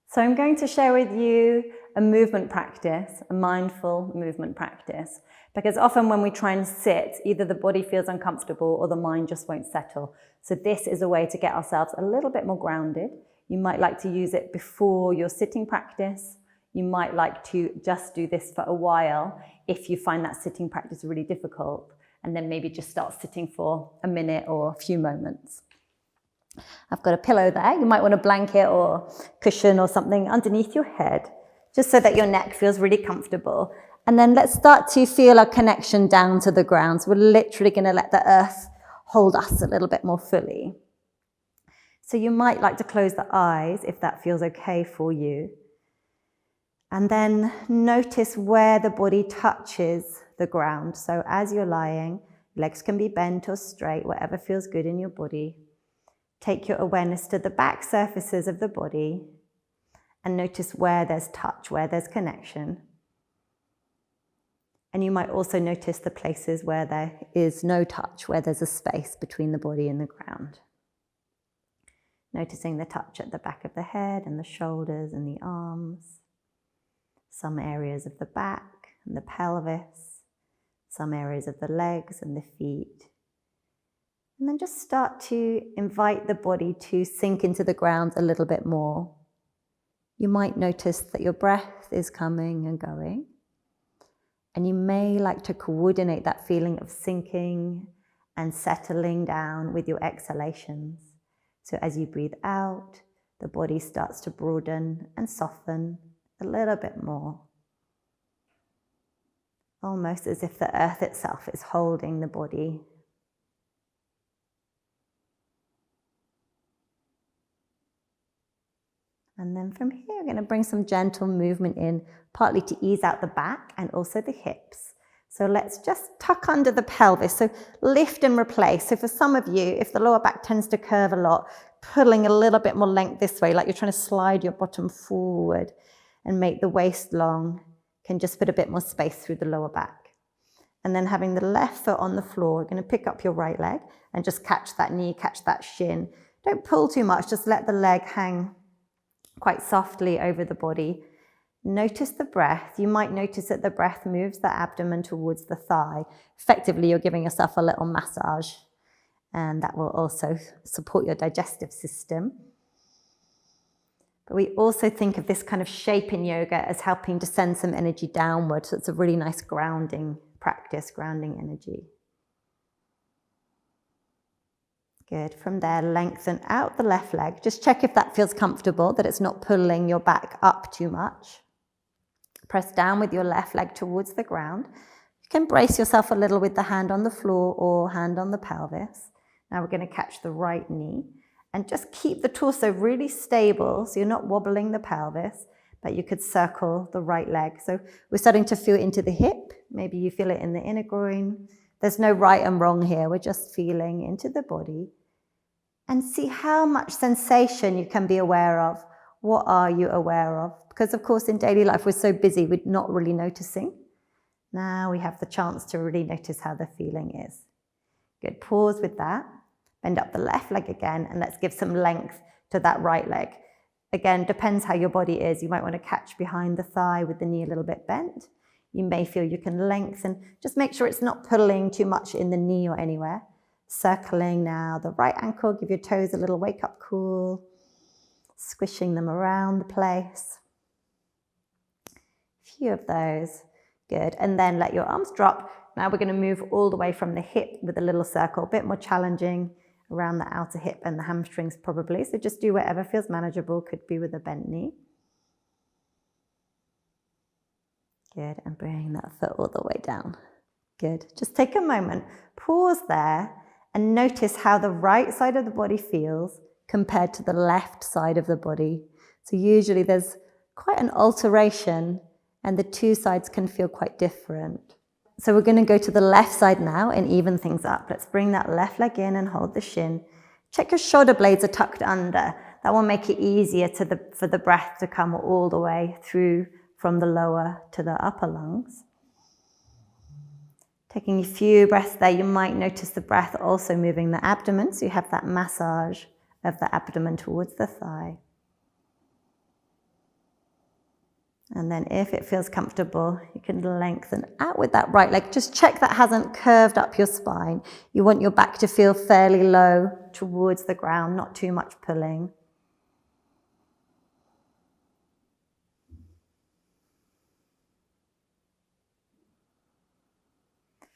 So I'm going to share with you a movement practice, a mindful movement practice, because often when we try and sit, either the body feels uncomfortable or the mind just won't settle. So this is a way to get ourselves a little bit more grounded. You might like to use it before your sitting practice. You might like to just do this for a while if you find that sitting practice really difficult, and then maybe just start sitting for a minute or a few moments. I've got a pillow there. You might want a blanket or cushion or something underneath your head, just so that your neck feels really comfortable. And then let's start to feel our connection down to the ground. So we're literally going to let the earth hold us a little bit more fully. So you might like to close the eyes if that feels okay for you. And then notice where the body touches the ground. So as you're lying, legs can be bent or straight, whatever feels good in your body. Take your awareness to the back surfaces of the body and notice where there's touch, where there's connection. And you might also notice the places where there is no touch, where there's a space between the body and the ground. Noticing the touch at the back of the head and the shoulders and the arms, some areas of the back and the pelvis, some areas of the legs and the feet. And then just start to invite the body to sink into the ground a little bit more. You might notice that your breath is coming and going. And you may like to coordinate that feeling of sinking and settling down with your exhalations. So as you breathe out, the body starts to broaden and soften a little bit more. Almost as if the earth itself is holding the body. And then from here, we're going to bring some gentle movement in, partly to ease out the back and also the hips. So let's just tuck under the pelvis. So lift and replace. So for some of you, if the lower back tends to curve a lot, pulling a little bit more length this way, like you're trying to slide your bottom forward and make the waist long, can just put a bit more space through the lower back. And then having the left foot on the floor, we're going to pick up your right leg and just catch that knee, catch that shin. Don't pull too much, just let the leg hang quite softly over the body. Notice the breath. You might notice that the breath moves the abdomen towards the thigh. Effectively, you're giving yourself a little massage, and that will also support your digestive system. But we also think of this kind of shape in yoga as helping to send some energy downward. So it's a really nice grounding practice, grounding energy. Good. From there, lengthen out the left leg. Just check if that feels comfortable, that it's not pulling your back up too much. Press down with your left leg towards the ground. You can brace yourself a little with the hand on the floor or hand on the pelvis. Now we're going to catch the right knee and just keep the torso really stable so you're not wobbling the pelvis, but you could circle the right leg. So we're starting to feel into the hip. Maybe you feel it in the inner groin. There's no right and wrong here. We're just feeling into the body. And see how much sensation you can be aware of. What are you aware of? Because of course in daily life we're so busy we're not really noticing. Now we have the chance to really notice how the feeling is. Good, pause with that. Bend up the left leg again and let's give some length to that right leg. Again, depends how your body is. You might want to catch behind the thigh with the knee a little bit bent. You may feel you can lengthen. Just make sure it's not pulling too much in the knee or anywhere. Circling now the right ankle, give your toes a little wake up call, squishing them around the place. A few of those, good. And then let your arms drop. Now we're going to move all the way from the hip with a little circle, a bit more challenging around the outer hip and the hamstrings probably. So just do whatever feels manageable, could be with a bent knee. Good, and bring that foot all the way down. Good, just take a moment, pause there, and notice how the right side of the body feels compared to the left side of the body. So usually there's quite an alteration and the two sides can feel quite different. So we're going to go to the left side now and even things up. Let's bring that left leg in and hold the shin. Check your shoulder blades are tucked under. That will make it easier for the breath to come all the way through from the lower to the upper lungs. Taking a few breaths there, you might notice the breath also moving the abdomen, so you have that massage of the abdomen towards the thigh. And then if it feels comfortable, you can lengthen out with that right leg. Just check that hasn't curved up your spine. You want your back to feel fairly low towards the ground, not too much pulling.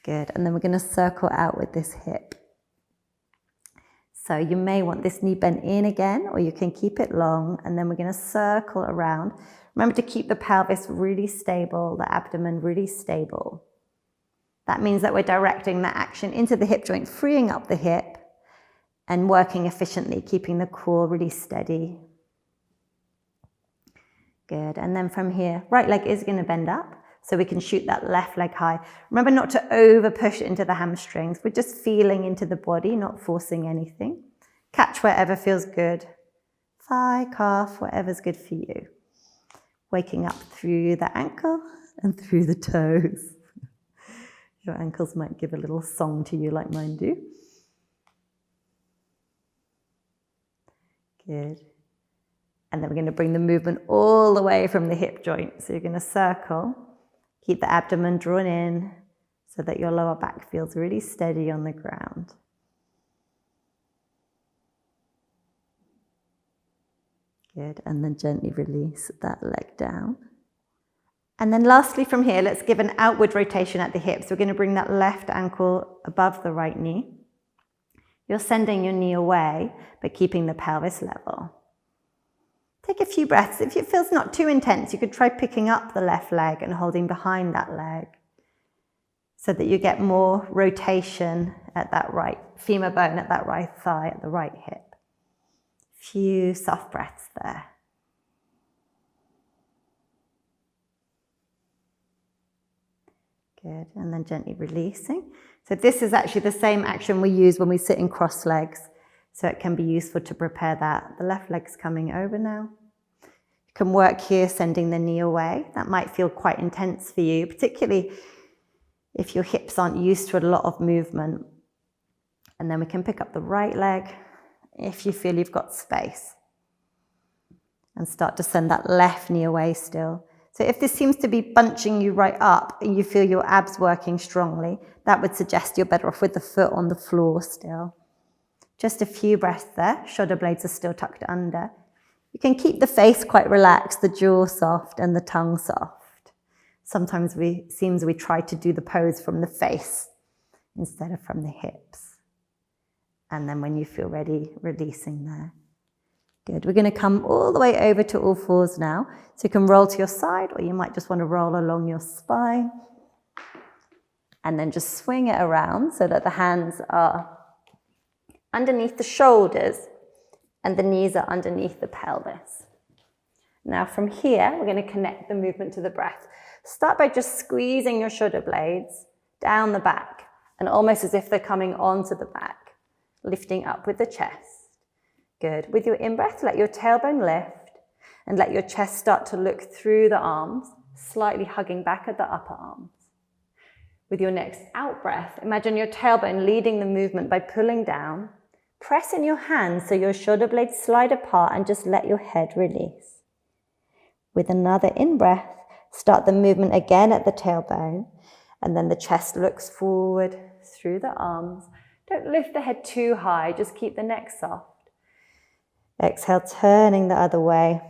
Good, and then we're going to circle out with this hip. So you may want this knee bent in again, or you can keep it long, and then we're going to circle around. Remember to keep the pelvis really stable, the abdomen really stable. That means that we're directing that action into the hip joint, freeing up the hip, and working efficiently, keeping the core really steady. Good, and then from here, right leg is going to bend up, so we can shoot that left leg high. Remember not to over push into the hamstrings. We're just feeling into the body, not forcing anything. Catch wherever feels good. Thigh, calf, whatever's good for you. Waking up through the ankle and through the toes. Your ankles might give a little song to you like mine do. Good. And then we're going to bring the movement all the way from the hip joint. So you're going to circle. Keep the abdomen drawn in so that your lower back feels really steady on the ground. Good, and then gently release that leg down. And then lastly from here, let's give an outward rotation at the hips. We're going to bring that left ankle above the right knee. You're sending your knee away, but keeping the pelvis level. Take a few breaths. If it feels not too intense, you could try picking up the left leg and holding behind that leg so that you get more rotation at that right femur bone, at that right thigh, at the right hip. Few soft breaths there. Good, and then gently releasing. So this is actually the same action we use when we sit in cross legs. So it can be useful to prepare that. The left leg's coming over now. You can work here, sending the knee away. That might feel quite intense for you, particularly if your hips aren't used to a lot of movement. And then we can pick up the right leg if you feel you've got space. And start to send that left knee away still. So if this seems to be bunching you right up and you feel your abs working strongly, that would suggest you're better off with the foot on the floor still. Just a few breaths there. Shoulder blades are still tucked under. You can keep the face quite relaxed, the jaw soft and the tongue soft. Sometimes seems we try to do the pose from the face instead of from the hips. And then when you feel ready, releasing there. Good. We're going to come all the way over to all fours now. So you can roll to your side, or you might just want to roll along your spine. And then just swing it around so that the hands are underneath the shoulders and the knees are underneath the pelvis. Now from here, we're going to connect the movement to the breath. Start by just squeezing your shoulder blades down the back and almost as if they're coming onto the back, lifting up with the chest. Good. With your in-breath, let your tailbone lift and let your chest start to look through the arms, slightly hugging back at the upper arms. With your next out-breath, imagine your tailbone leading the movement by pulling down. Press in your hands so your shoulder blades slide apart and just let your head release. With another in-breath, start the movement again at the tailbone, and then the chest looks forward through the arms. Don't lift the head too high, just keep the neck soft. Exhale, turning the other way.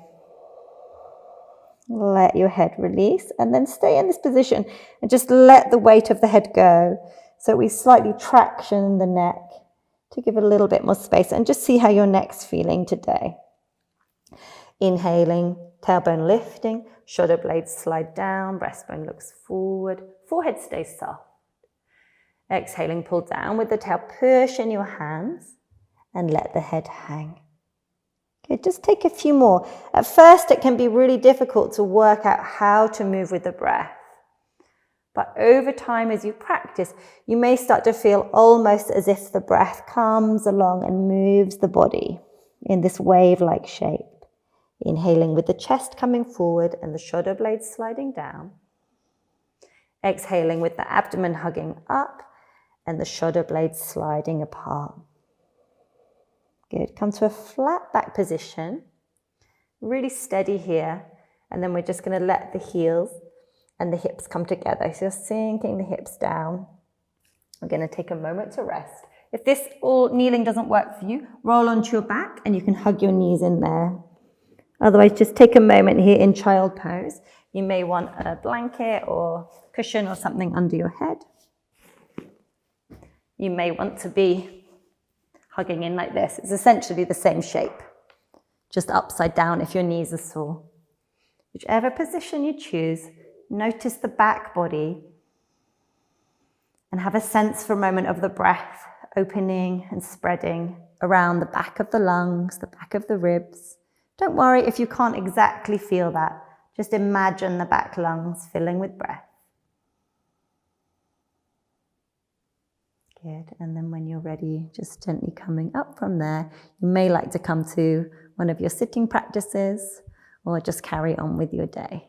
Let your head release and then stay in this position and just let the weight of the head go. So we slightly traction the neck to give it a little bit more space and just see how your neck's feeling today. Inhaling, tailbone lifting, shoulder blades slide down, breastbone looks forward, forehead stays soft. Exhaling, pull down with the tail, push in your hands and let the head hang. Okay, just take a few more. At first, it can be really difficult to work out how to move with the breath. But over time, as you practice, you may start to feel almost as if the breath comes along and moves the body in this wave-like shape. Inhaling with the chest coming forward and the shoulder blades sliding down. Exhaling with the abdomen hugging up and the shoulder blades sliding apart. Good. Come to a flat back position. Really steady here. And then we're just going to let the heels and the hips come together. So you're sinking the hips down. We're going to take a moment to rest. If this all kneeling doesn't work for you, roll onto your back and you can hug your knees in there. Otherwise, just take a moment here in child pose. You may want a blanket or cushion or something under your head. You may want to be hugging in like this. It's essentially the same shape, just upside down if your knees are sore. Whichever position you choose, notice the back body and have a sense for a moment of the breath opening and spreading around the back of the lungs, the back of the ribs. Don't worry if you can't exactly feel that. Just imagine the back lungs filling with breath. Good. And then when you're ready, just gently coming up from there, you may like to come to one of your sitting practices or just carry on with your day.